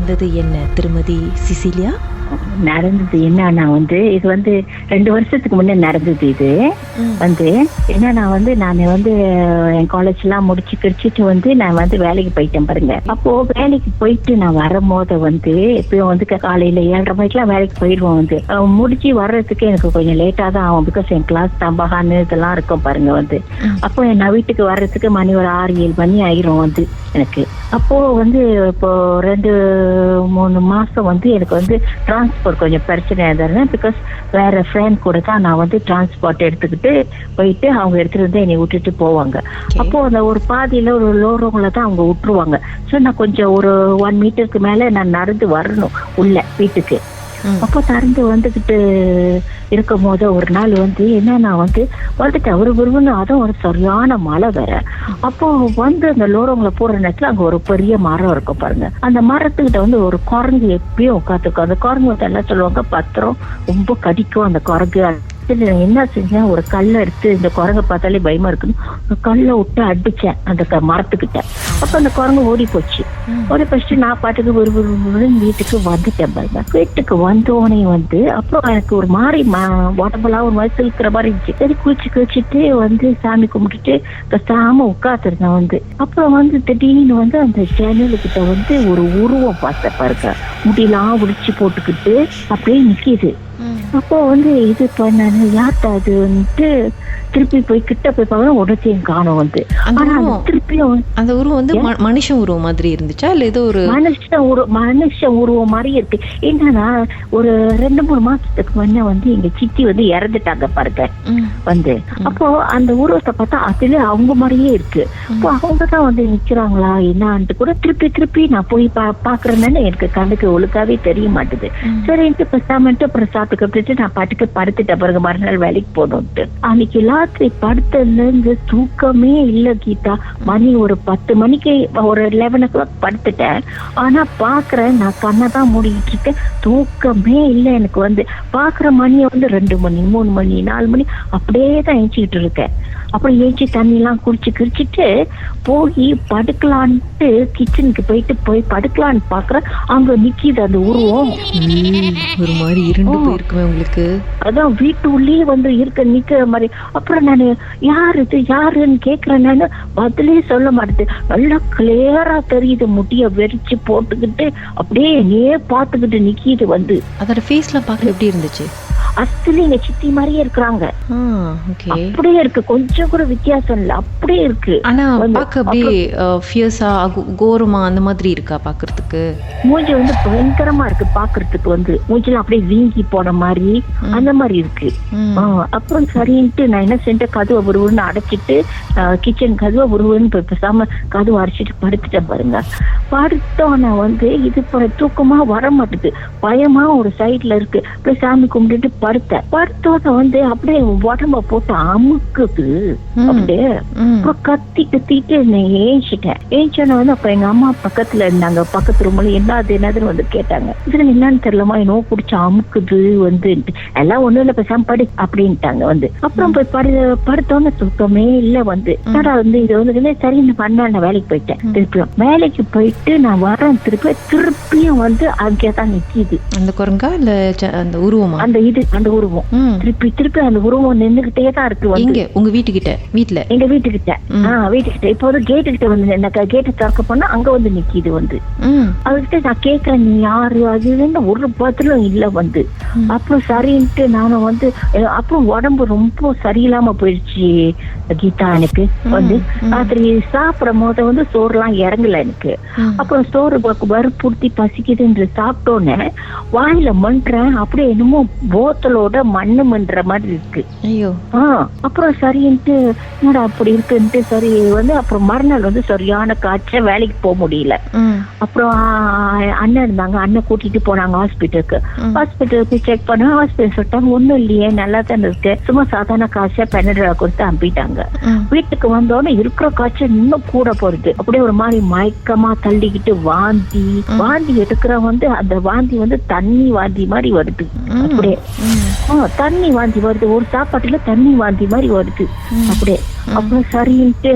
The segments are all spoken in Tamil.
நடந்தது என்ன திருமதி சிசிலியா? நடந்தது என்னன்னா இது 2 வருஷத்துக்கு முன்னே நடந்தது. இது என்னன்னா நான் என் காலேஜ் எல்லாம் முடிச்சு கிடிச்சிட்டு நான் வேலைக்கு போயிட்டேன் பாருங்க. அப்போ வேலைக்கு போயிட்டு நான் வரும்போது எப்பயும் காலையில 7:30 மணிக்கெல்லாம் வேலைக்கு போயிடுவோம். முடிச்சு வர்றதுக்கு எனக்கு கொஞ்சம் லேட்டா தான் ஆகும். பிகாஸ் என் கிளாஸ் தம்பகான்னு இதெல்லாம் இருக்கும் பாருங்க. அப்போ நான் வீட்டுக்கு வர்றதுக்கு மணி ஒரு 6-7 மணி ஆயிரும் எனக்கு. அப்போ இப்போ 2-3 மாசம் எனக்கு டிரான்ஸ்போர்ட் கொஞ்சம் பிரச்சனையா இருந்தேன். பிகாஸ் வேற ஃப்ரெண்ட் கூட தான் நான் டிரான்ஸ்போர்ட் எடுத்துக்கிட்டு போயிட்டு அவங்க எடுத்துட்டு என்னை விட்டுட்டு போவாங்க. அப்போ அந்த ஒரு பாதியில ஒரு லோரவங்கள தான் அவங்க விட்டுருவாங்க. ஸோ நான் கொஞ்சம் ஒரு 1 மீட்டருக்கு மேல நான் நடந்து வரணும் உள்ள வீட்டுக்கு. அப்போ நடந்து வந்துகிட்டு இருக்கும் போது ஒரு நாள் என்னன்னா வந்துட்டு அவரு விரும்புன்னு அதுவும் ஒரு சரியான மழை வேற. அப்போ அந்த லோரவங்களை போற நேரத்துல அங்க ஒரு பெரிய மரம் இருக்கும் பாருங்க. அந்த மரத்துக்கிட்ட ஒரு குரங்கு எப்பயும் உட்காந்துருக்கும். அந்த குரங்கு என்ன சொல்லுவாங்க, பத்திரம் ரொம்ப கடிக்கும் அந்த குரங்கு. என்ன செஞ்சேன், ஒரு கல்லை எடுத்து, இந்த குரங்க பார்த்தாலே பயமா இருக்குன்னு கல்லை விட்டு அடிச்சேன் அந்த மரத்துக்கிட்ட. அப்ப அந்த குரங்கு ஓடி போச்சு. ஓடி போச்சு. நான் பாட்டுக்கு வீட்டுக்கு வந்துட்டேன் பாருங்க. வீட்டுக்கு வந்தோடனே அப்புறம் எனக்கு ஒரு மாதிரி உடம்பெல்லாம் ஒரு மாதிரி சிலுக்கிற மாதிரி இருந்துச்சு. சரி குளிச்சுட்டு சாமி கும்பிட்டுட்டு பேசாம உட்காந்துருந்தேன். அப்புறம் திடீர்னு அந்த ஜன்னலுக்கிட்ட ஒரு உருவம் பார்த்தேன் பாருங்க. முடியெல்லாம் உடிச்சு போட்டுக்கிட்டு அப்படியே நிக்கிது. அப்போ இது பண்ண யார்ட்டா அதுன்ட்டு திருப்பி போய் கிட்ட போய் பார்க்க உடச்சையும் காணும். திருப்பியும் அந்த உருவம் மனுஷன் உருவம் மாதிரி இருந்துச்சா இல்ல ஏதோ ஒரு மனுஷ உருவம் மாதிரி இருக்கு. என்னன்னா ஒரு 2-3 மாசத்துக்கு முன்ன எங்க சித்தி இறந்துட்டாங்க பாருங்க. அப்போ அந்த உருவத்தை பார்த்தா அதுல அவங்க மாதிரியே இருக்கு. அப்போ அவங்கதான் நிக்கிறாங்களா என்னான்ட்டு கூட திருப்பி நான் போய் பாக்குறேன்னு எனக்கு கண்ணுக்கு ஒழுக்காவே தெரிய மாட்டுது. சரின்ட்டு பேசாமட்டு அப்புறம் சாப்பிட்டு நான் பாட்டுக்கு படுத்துட்டேன் பாருங்க. மறுநாள் வேலைக்கு போகணும்ட்டு. அன்னைக்கு ராத்திரி படுத்ததுல இருந்து தூக்கமே இல்ல கீதா. மணி ஒரு 10 மணிக்கு ஒரு 11 o'clock படுத்துட்டேன். ஆனா பாக்குறேன் நான் கண்ணதான் மூடிட்டு இருக்கேன். தூக்கமே இல்ல எனக்கு. பாக்குற மணியை 2 மணி 3 மணி 4 மணி அப்படியே தான் ஏஞ்சிக்கிட்டு இருக்கேன். அப்புறம் ஏஞ்சி தண்ணி எல்லாம் குடிச்சிட்டு போய் படுக்கலான்ட்டு கிச்சனுக்கு போய் படுக்கலான்னு பாக்குறேன். அங்க நிக்கிது அந்த உருவம். ஒரு மாதிரி இருண்டு போயிருக்குமே உங்களுக்கு. அதான் வீட்டு உள்ளே இருக்க நிக்கிற மாதிரி. அப்புறம் நான் யாருன்னு கேக்குறேன். நானு பதிலே சொல்ல மாட்டேது. நல்லா கிளியரா தெரியுது. முடிய வெறிச்சு போட்டுக்கிட்டு அப்படியே பாத்துக்கிட்டு நிக்கிது. அதோட ஃபேஸ்ல பாக்க எப்படி இருந்துச்சு? அஸ்தில எங்க சித்தி மாதிரியே இருக்கிறாங்க. அப்படியே இருக்கு. கொஞ்சம் கூட வித்தியாசம் இல்ல. அப்படியே இருக்கு. ஆனா பாக்க அப்படியே ஃபியர்ஸா கோரமா அந்த மாதிரி இருக்கா பாக்குறதுக்கு? மூஞ்சி பயங்கரமா இருக்கு பாக்குறதுக்கு. மூஞ்சில அப்படியே வீங்கி போன மாதிரி அந்த மாதிரி இருக்கு. அப்புறம் சரின்ட்டு நான் என்ன செஞ்சேன், கதவை உருவுன்னு அடைச்சிட்டு கிச்சன் கதவை உருவுன்னு பேசாம கதவை அடைச்சிட்டு படுத்துட்டேன் பாருங்க. படுத்தோன்னா இது தூக்கமா வர மாட்டுது. பயமா ஒரு சைட்ல இருக்கு. அப்படியே சாமி கும்பிட்டுட்டு படுத்தோட அப்படியே உடம்ப போட்டு அமுக்குது. அப்படியே கத்திட்டு ஏஞ்சிட்டேன். ஏஞ்சோன்னு அப்புறம் எங்க அம்மா பக்கத்துல இருந்தாங்க. பக்கத்து ரூம்ல என்னதுன்னு கேட்டாங்க. இதுல என்னன்னு தெரியலமா என்னோ பிடிச்ச அமுக்குது எல்லாம் ஒண்ணும் இல்ல பேசாம படு அப்படின்ட்டாங்க. அப்புறம் போய் படுத்தோன்னு தூக்கமே இல்ல. இது சரி நான் வேலைக்கு போயிட்டேன். திருப்பியும் வேலைக்கு போயிட்டு நான் வரேன். திருப்பியும் அங்கேதான் நிக்கிது அந்த குரங்கா இல்ல அந்த உருவமா? அந்த உருவம் திருப்பி அந்த உருவம் நின்னுகிட்டே தான் இருக்கு. உங்க வீட்டுக்கிட்ட? எங்க வீட்டுக்கிட்ட. வீட்டுக்கிட்ட இப்போ கேட்டு கிட்ட கேட்டு திறக்க போனா அங்க நிக்கிது. அதுக்கிட்ட நான் கேட்கிறேன், நீ யாரு அதுன்னு ஒரு பாத்திரம் இல்ல. அப்புறம் சரின்ட்டு நானும் அப்புறம் உடம்பு ரொம்ப சரியில்லாம போயிடுச்சு கீதா. எனக்கு ராத்திரி சாப்பிடும் போது சோறு எல்லாம் இறங்கல எனக்கு. அப்புறம் சோறு வறுப்புறுத்தி பசிக்குதுன்ற சாப்பிட்டோன்னே வாயில மண்றேன். அப்படியே என்னமோ போத்தலோட மண்ணு மண்ற மாதிரி இருக்கு. ஐயோ. அப்புறம் சரின்ட்டு என்னடா அப்படி இருக்குன்ட்டு சரி அப்புறம் மறுநாள் சரியான காய்ச்சல், வேலைக்கு போக முடியல. அப்புறம் அண்ணன் இருந்தாங்க. அண்ணன் கூட்டிட்டு போனாங்க ஹாஸ்பிட்டலுக்கு. ஹாஸ்பிட்டலுக்கு செக் பண்ண ஹாஸ்பிட்டல் சொல்லிட்டாங்க ஒண்ணும் இல்லையே, நல்லா தானே இருக்கு, சும்மா சாதாரண காய்ச்சல் பெனட்ரால் கொடுத்து அனுப்பிட்டாங்க. வீட்டுக்கு வந்தோடனே இருக்கிற காய்ச்சல் இன்னும் கூட போறது. அப்படியே ஒரு மாதிரி மயக்கமா தள்ளிக்கிட்டு வாந்தி எடுக்கிற அந்த வாந்தி தண்ணி வாந்தி மாதிரி வருது. அப்படியே தண்ணி வாந்தி வருது. ஒரு சாப்பாட்டுல தண்ணி வாந்தி மாதிரி வருது. அப்படியே அப்புறம் சரின்ட்டு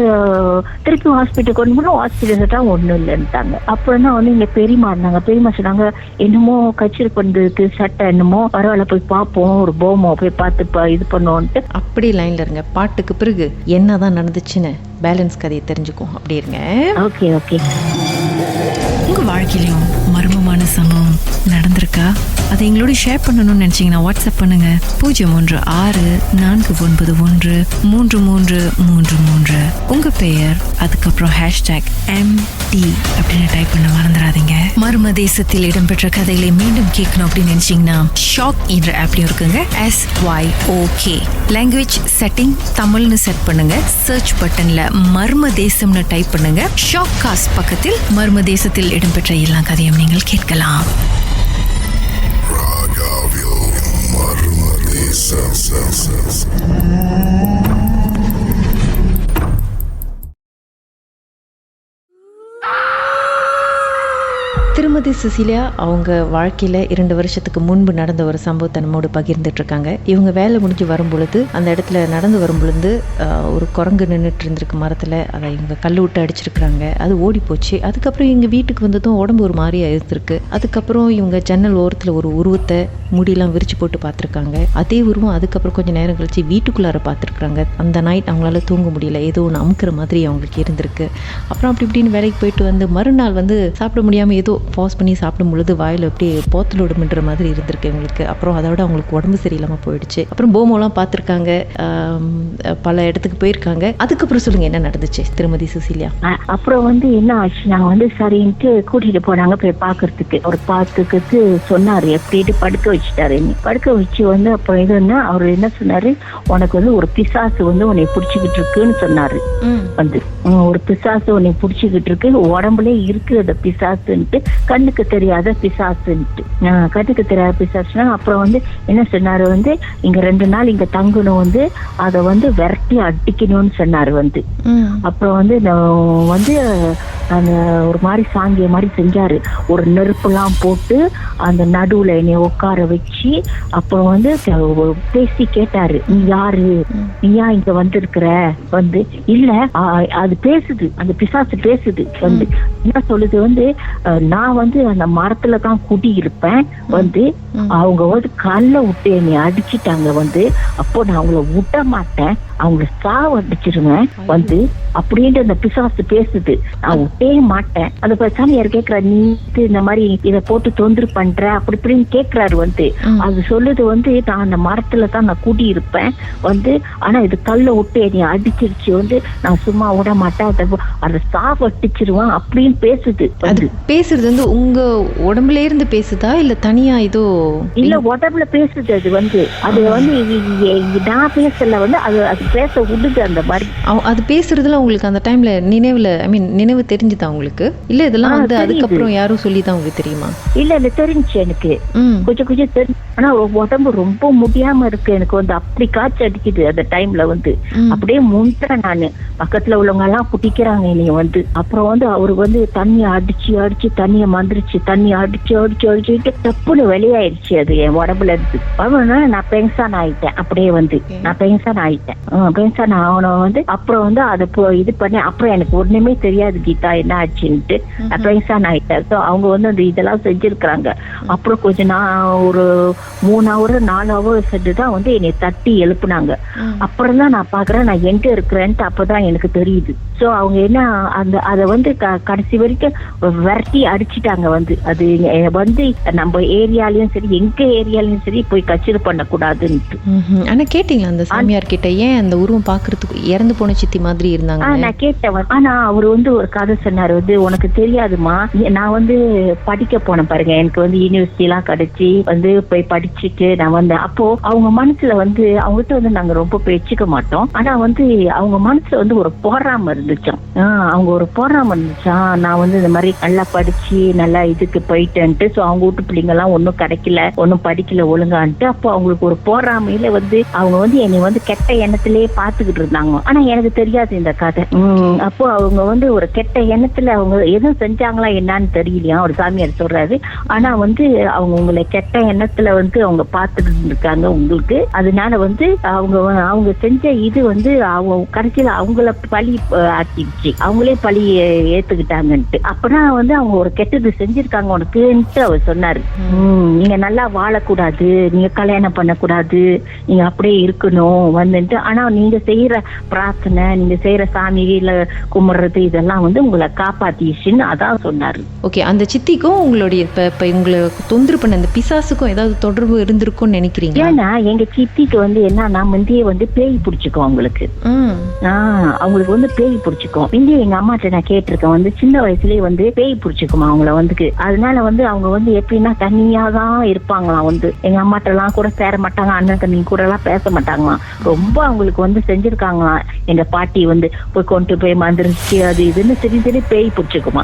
திருப்பி ஹாஸ்பிட்டல் கொண்டு போனா ஹாஸ்பிட்டல் தான் ஒண்ணும் இல்லைன்ட்டாங்க. அப்புறம் தான் வந்து இங்க பெரியமா இருந்தாங்க. பெரியமா சொன்னாங்க, என்னமோ கச்சேரி பண்றதுக்கு சட்டை என்னமோ பரவாயில்ல போய் பார்ப்போம், ஒரு போமோ போய் பார்த்து இது பண்ணுவோன்ட்டு. அப்படி லைன்ல இருங்க. பாட்டுக்கு பிறகு என்னதான் நடந்துச்சுன்னு பேலன்ஸ் கதையை தெரிஞ்சுக்கும். அப்படி இருங்க. Okay okay. உங்க வாழ்க்கையிலும் மர்மமான சம்பவம் நடந்திருக்கா? அதை எங்களோட ஷேர் பண்ணணும்னு நினைச்சீங்கன்னா வாட்ஸ்அப் பண்ணுங்க 0164413333. உங்க பெயர் அதுக்கப்புறம் #MT அப்படின்னு டைப் பண்ண மறந்துடாதீங்க. மர்ம தேசத்தில் இடம்பெற்ற கதைகளை மீண்டும் கேட்கணும் அப்படின்னு நினைச்சீங்கன்னா ஷாக் என்ற ஆப்லயும் இருக்குங்க. SYOK லாங்குவேஜ் செட்டிங் தமிழ்னு செட் பண்ணுங்க. சர்ச் பட்டன்ல மர்ம தேசம்னு டைப் பண்ணுங்க. ஷாக் காஸ்ட் பக்கத்தில் மர்ம தேசத்தில் இடம்பெற்ற எல்லா கதையும் நீங்கள் கேட்கலாம். திருமதி சுசீலியா அவங்க வாழ்க்கையில் 2 வருஷத்துக்கு முன்பு நடந்த ஒரு சம்பவத்தை நம்மோடு பகிர்ந்துட்டு இருக்காங்க. இவங்க வேலை முடிஞ்சு வரும்பொழுது அந்த இடத்துல நடந்து வரும்பொழுது ஒரு குரங்கு நின்றுட்டு இருந்திருக்கு மரத்தில். அதை இவங்க கல் விட்டு அடிச்சிருக்கிறாங்க. அது ஓடி போச்சு. அதுக்கப்புறம் எங்கள் வீட்டுக்கு வந்ததும் உடம்பு ஒரு மாதிரி இருந்திருக்கு. அதுக்கப்புறம் இவங்க ஜன்னல் ஓரத்தில் ஒரு உருவத்தை முடியெல்லாம் விரிச்சு போட்டு பார்த்துருக்காங்க. அதே உருவம் அதுக்கப்புறம் கொஞ்சம் நேரம் கழிச்சு வீட்டுக்குள்ளார பார்த்துருக்குறாங்க. அந்த நைட் அவங்களால தூங்க முடியல. ஏதோ ஒன்று அமுக்கிற மாதிரி அவங்களுக்கு இருந்திருக்கு. அப்புறம் அப்படி இப்படின்னு வேலைக்கு போயிட்டு வந்து மறுநாள் வந்து சாப்பிட முடியாமல் ஏதோ பாஸ் பண்ணி சாப்பிடும் பொழுது வாயில் அப்படியே போத்தலோடுன்ற மாதிரி இருந்திருக்கு இவங்களுக்கு. அப்புறம் அதோட அவங்களுக்கு உடம்பு சரியில்லாமல் போயிடுச்சு. அப்புறம் போமோலாம் பார்த்துருக்காங்க, பல இடத்துக்கு போயிருக்காங்க. அதுக்கப்புறம் சொல்லுங்க என்ன நடந்துச்சு திருமதி சுசீலியா? அப்புறம் வந்து என்ன ஆச்சு, நாங்க வந்து சரின்ட்டு கூட்டிட்டு போனாங்க போய் பாக்குறதுக்கு. அவர் பார்த்துக்கிட்டு சொன்னாரு, எப்படிட்டு படுக்க வச்சுட்டாரு. படுக்க வச்சு வந்து அப்புறம் இதுன்னா அவர் என்ன சொன்னாரு, உனக்கு வந்து ஒரு பிசாசு வந்து உன்னை பிடிச்சிக்கிட்டு இருக்குன்னு சொன்னாரு. வந்து ஒரு பிசாசு உன்னை பிடிச்சிக்கிட்டு இருக்கு, உடம்புல இருக்கு அந்த பிசாசுன்ட்டு, கண்ணுக்கு தெரியாத பிசாசுன்ட்டு. கண்ணுக்கு தெரியாத பிசாசுனா அப்புறம் வந்து என்ன சொன்னாரு வந்து, இங்க 2 நாள் இங்க தங்கணும், வந்து அதை வந்து விரட்டி அடிக்கணும்னு சொன்னாரு வந்து. அப்புறம் வந்து வந்து அந்த ஒரு மாதிரி சாங்கிய மாதிரி செஞ்சாரு. ஒரு நெருப்புலாம் போட்டு அந்த நடுவுல என்னைய உட்கார வச்சு அப்புறம் வந்து பேசி கேட்டாரு, நீ யாரு, நீ ஏன் இங்க வந்திருக்கிற வந்து. இல்ல அது பேசுது, அந்த பிசாசு பேசுது வந்து. என்ன சொல்லுது வந்து, நான் வந்து அந்த மரத்துல தான் குடி இருப்பேன் வந்து, அவங்க வந்து கல்ல விட்டு என்னை அடிச்சுட்டாங்க வந்து, அப்போ நான் அவங்கள விட மாட்டேன், அவங்கள சாவடிச்சிருவேன் வந்து அப்படின்ட்டு அந்த பிசாசு பேசுது. நான் விட்டே மாட்டேன். அது பேசாம யாரு கேக்குறா, நீ இந்த மாதிரி இதை போட்டு தொந்தரவு பண்ற அப்படி இப்படின்னு கேக்குறாரு வந்து. அது சொல்லுது வந்து, நான் அந்த மரத்துல தான் நான் கூடி இருப்பேன் வந்து, ஆனா இது கல்ல விட்டு என்னை அடிச்சிருச்சு வந்து, நான் சும்மா விட மாட்டேன், அதை சாவடிச்சிருவான் அப்படின்னு பேசுது. அது பேசுறது வந்து உங்க உடம்புல இருந்து பேசுதா இல்ல தனியா ஏதோ? இல்ல உடம்புல பேசுது. அது வந்து அது வந்து நான் பேசல வந்து, அது பேச விடுது அந்த மாதிரி. அது பேசுறதுல உங்களுக்கு அந்த டைம்ல நினைவுல நினைவு தெரிஞ்சுதா உங்களுக்கு? இல்ல இதெல்லாம் வந்து அதுக்கப்புறம் யாரும் சொல்லிதான் உங்களுக்கு தெரியுமா? இல்ல தெரிஞ்சு எனக்கு கொஞ்சம் கொஞ்சம் தெரிஞ்சு. ஆனா உடம்பு ரொம்ப முடியாம இருக்கு எனக்கு வந்து, அப்படி காய்ச்சி அடிக்குது அந்த டைம்ல வந்து. அப்படியே முந்துறேன் நானு. பக்கத்துல உள்ளவங்க எல்லாம் குட்டிக்கிறாங்க என்னைய வந்து. அப்புறம் வந்து அவரு வந்து தண்ணி அடிச்சு அடிச்சு தண்ணிய மந்திரிச்சு, தண்ணி அடிச்சு அடிச்சு அடிச்சுட்டு தப்புன்னு வெளியாயிருச்சு அது என் உடம்புல இருந்து. நான் பென்சான் ஆயிட்டேன். அப்படியே வந்து நான் பென்சான் ஆயிட்டேன். பென்சான் ஆகணும் வந்து. அப்புறம் வந்து அதை இது பண்ணி அப்புறம் எனக்கு ஒண்ணுமே தெரியாது கீதா என்ன ஆச்சுன்ட்டு. நான் பென்சான் ஆயிட்டேன். அவங்க வந்து அந்த இதெல்லாம் செஞ்சிருக்கிறாங்க. அப்புறம் கொஞ்சம் நான் ஒரு 3 hour 4 hour சென்றுதான் வந்து என்னை தட்டி எழுப்புனாங்க. அப்புறம் தான் நான் பாக்குறேன் நான் எங்க இருக்கிறேன்ட்டு. அப்பதான் எனக்கு தெரியுது. சோ அவங்க என்ன அதை வந்து கடைசி வரைக்கும் விரட்டி அடிச்சுட்டாங்க வந்து. அது வந்து நம்ம ஏரியாலயும் சரி எங்க ஏரியாலயும் சரி போய் கச்சேரி பண்ணக்கூடாதுன்ட்டு. ஆனா கேட்டீங்களா அந்த சாமியார் கிட்ட, ஏன் அந்த உருவம் பாக்குறதுக்கு இறந்து போன சித்தி மாதிரி இருந்தாங்க? நான் கேட்டேன். ஆனா அவரு வந்து ஒரு கதை சொன்னாரு வந்து, உனக்கு தெரியாதுமா, நான் வந்து படிக்க போனேன் பாருங்க, எனக்கு வந்து யூனிவர்சிட்டி எல்லாம் கிடைச்சி வந்து போய் படிச்சுட்டு நான் வந்தேன். அப்போ அவங்க மனசுல வந்து அவங்ககிட்ட வந்து நாங்க ரொம்ப பேச்சுக்க மாட்டோம். ஆனா வந்து அவங்க மனசுல வந்து ஒரு போராம இருந்துச்சான். அவங்க ஒரு போராம இருந்துச்சான். நான் வந்து இந்த மாதிரி நல்லா படிச்சு நல்லா இதுக்கு போயிட்டேன்ட்டு. ஸோ அவங்க வீட்டு பிள்ளைங்க எல்லாம் ஒன்றும் கிடைக்கல, ஒன்றும் படிக்கல ஒழுங்கான்ட்டு. அப்போ அவங்களுக்கு ஒரு போறாமையில வந்து அவங்க வந்து என்னை வந்து கெட்ட எண்ணத்திலேயே பார்த்துக்கிட்டு இருந்தாங்க. ஆனா எனக்கு தெரியாது இந்த கதை. அப்போ அவங்க வந்து ஒரு கெட்ட எண்ணத்துல அவங்க எதுவும் செஞ்சாங்களா என்னன்னு தெரியலையா ஒரு சாமியார் சொல்றாரு. ஆனா வந்து அவங்க உங்களை கெட்ட எண்ணத்துல வந்து அவங்க பார்த்துக்கிட்டு இருக்காங்க உங்களுக்கு. அதனால வந்து அவங்க செஞ்ச இது வந்து அவங்க கடைசியில அவங்கள பழி ஆக்கிடுச்சு, அவங்களே பழி ஏத்துக்கிட்டாங்கன்ட்டு. அப்பனா வந்து அவங்க ஒரு கெட்டது செஞ்சிருக்காங்க உனக்குன்ட்டு அவர் சொன்னாரு. நீங்க நல்லா வாழக்கூடாது, நீங்க கல்யாணம் பண்ணக்கூடாது, நீங்க அப்படியே இருக்கணும் வந்துட்டு. ஆனா நீங்க செய்யற பிரார்த்தனை, நீங்க செய்யற சாமியில கும்பிடுறது இதெல்லாம் வந்து உங்களை காப்பாத்திடுச்சுன்னு அதான் சொன்னாரு. ஓகே, அந்த சித்திக்கும் உங்களுடைய இப்ப உங்களை தொந்தரவு பண்ண அந்த பிசாசுக்கும் ஏதாவது தொடர்பு இருந்திருக்கும்னு நினைக்கிறீங்க? ஏன்னா எங்க சித்திக்கு வந்து என்னன்னா முந்தைய வந்து பேய் பிடிச்சிக்கும் அவங்களுக்கு. அவங்களுக்கு வந்து பேய் பிடிச்சிக்கும். முந்தைய எங்க அம்மாட்ட நான் கேட்டிருக்கேன், வந்து சின்ன வயசுலயே வந்து பேய் பிடிச்சிக்குமா அவங்கள வந்து. அதனால வந்து அவங்க வந்து எப்படின்னா தனியாதான் இருப்பாங்களாம். வந்து எங்க அம்மாட்ட எல்லாம் கூட சேர மாட்டாங்க, அண்ணன் தண்ணி கூட எல்லாம் பேச மாட்டாங்களாம். ரொம்ப அவங்களுக்கு வந்து செஞ்சிருக்காங்களாம். எங்க பாட்டி வந்து போய் கொண்டு போய் மந்திரிச்சு அது இதுன்னு சரி பேய் பிடிச்சிக்குமா.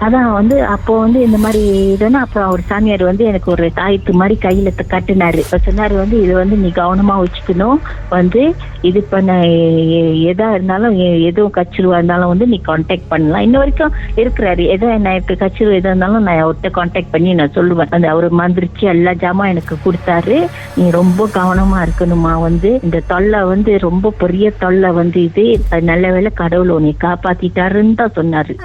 அதான் வந்து அப்போ வந்து இந்த மாதிரி இதுன்னா அப்புறம் அவர் சாமியார் வந்து எனக்கு ஒரு தாயத்து மாதிரி கையில கட்டுனாரு. சொன்னாரு வந்து இது வந்து நீ கவனமா வச்சுக்கணும், வந்து இது பண்ண எதா இருந்தாலும் எதுவும் கச்சிருவா இருந்தாலும் வந்து நீ கான்டாக்ட் பண்ணலாம். இன்ன வரைக்கும் இருக்கிறாரு. ஏதோ என்ன இப்ப கச்சிரு எதா இருந்தாலும் நான் அவர்கிட்ட கான்டாக்ட் பண்ணி நான் சொல்லுவேன். அந்த அவரு மந்திரிச்சு எல்லா ஜாமான் எனக்கு கொடுத்தாரு. நீ ரொம்ப கவனமா இருக்கணுமா, வந்து இந்த தொல்லை வந்து ரொம்ப பெரிய தொல்லை வந்து இது நல்ல வேளை கடவுள் உன்னை காப்பாத்திட்டாருன்னு தான் சொன்னாரு.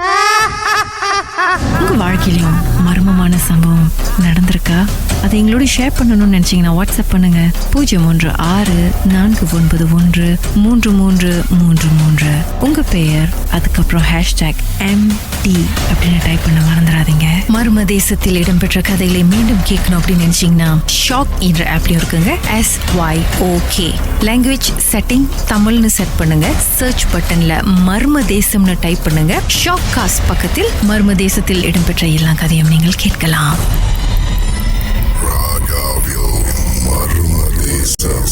உங்க வாழ்க்கையிலும் மர்மமான சம்பவம் நடந்திருக்கா? அதை எங்களோட ஷேர் பண்ணணும்னு நினைச்சீங்கன்னா வாட்ஸ்அப் பண்ணுங்க 016-493-3333. உங்க பெயர் அதுக்கப்புறம் #MT அப்படின்னு டைப் பண்ண மறந்துடாதீங்க. மர்ம தேசத்தில் இடம்பெற்ற கதைகளை மீண்டும் கேட்கணும் அப்படின்னு நினைச்சீங்கன்னா ஷாக் என்ற ஆப்லயும் இருக்குங்க. SYOK லாங்குவேஜ் செட்டிங் தமிழ்னு செட் பண்ணுங்க. சர்ச் பட்டன்ல மர்ம தேசம்னு டைப் பண்ணுங்க. ஷாக் காஸ்ட் பக்கத்தில் மர்ம தேசத்தில் இடம்பெற்ற எல்லா கதையும் நீங்கள் கேட்கலாம். Murmur Desam.